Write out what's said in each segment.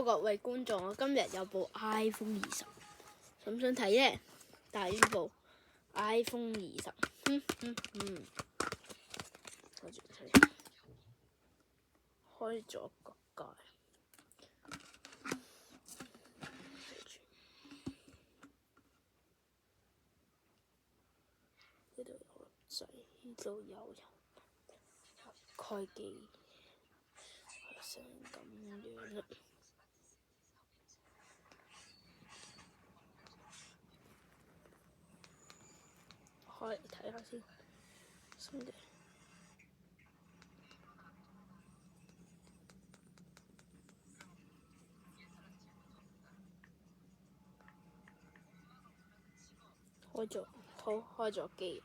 Hello 各位觀眾，我今日有部 iPhone 20，想唔想睇呢？但係呢部 iPhone 20，開咗個蓋，呢度有粒掣，呢度有開機，成咁樣啦。開嚟睇下先，新嘅。開咗機，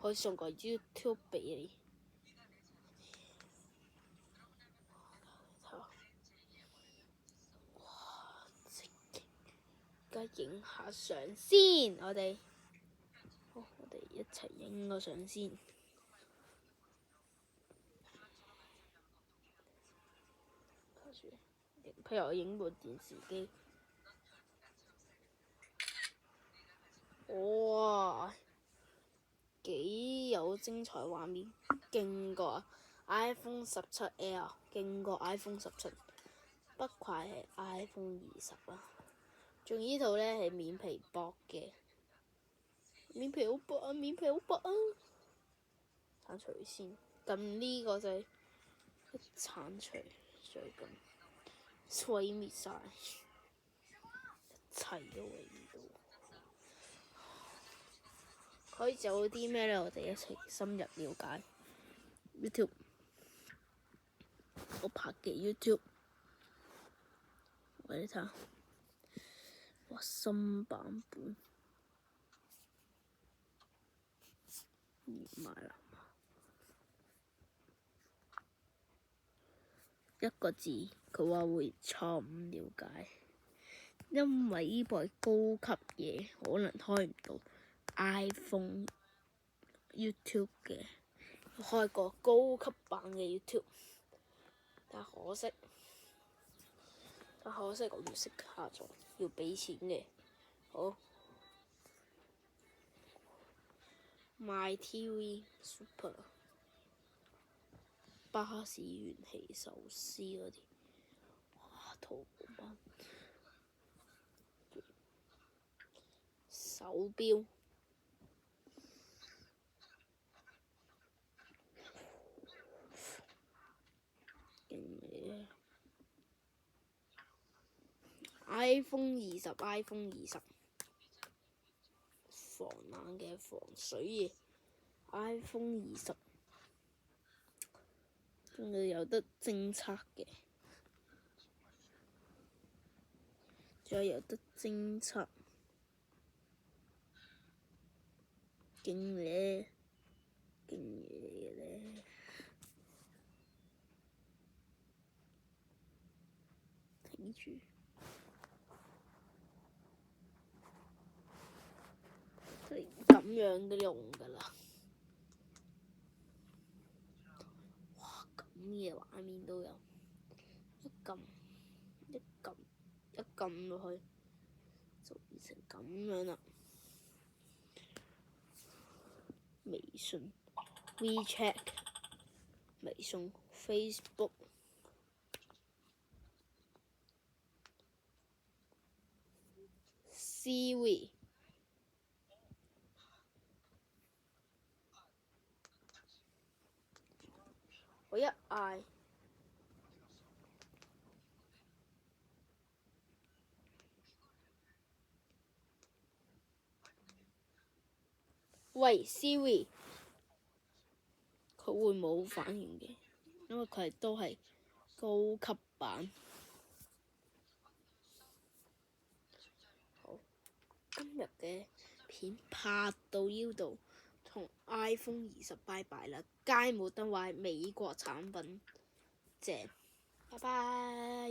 可以送個 YouTube 俾你。哇！而家影下相先，我哋一齊影個相先。譬如我影部電視機。哇！幾有精彩畫面，勁過 iPhone 17L， 勁過 iPhone 17，不愧係 iPhone 20啊！仲呢套呢係面皮薄嘅，面皮好薄啊！剷除先，撳呢個掣，一剷除再撳，毀滅晒一切都喺呢度。可以做啲咩呢？我哋一齊深入了解 YouTube， 我拍嘅 YouTube， 我哋睇下，哇，新版本完埋啦，一個字，佢話會錯誤了解，因為呢部係高級嘢，可能開唔到 iPhone YouTube 嘅，開個高級版嘅 YouTube， 但可惜我要識下載，要俾錢嘅。好 ，MyTV Super， 巴士元氣壽司嗰啲，哇，淘寶版手錶。iPhone 20，防冷嘅防水嘅 iPhone 20，仲有得偵測嘅，仲有得偵測，勁嘢咧！睇住。咁樣都用㗎啦，哇！咁嘅畫面都有，一撳落去就變成咁樣啦。微信、WeChat、微信、Facebook、Siri。我一嗌，喂 Siri， 佢會冇反應嘅，因為佢都係高級版。好，今日嘅片拍到呢度，同 iPhone 20拜拜啦！街冇得壞，美國產品正，拜拜。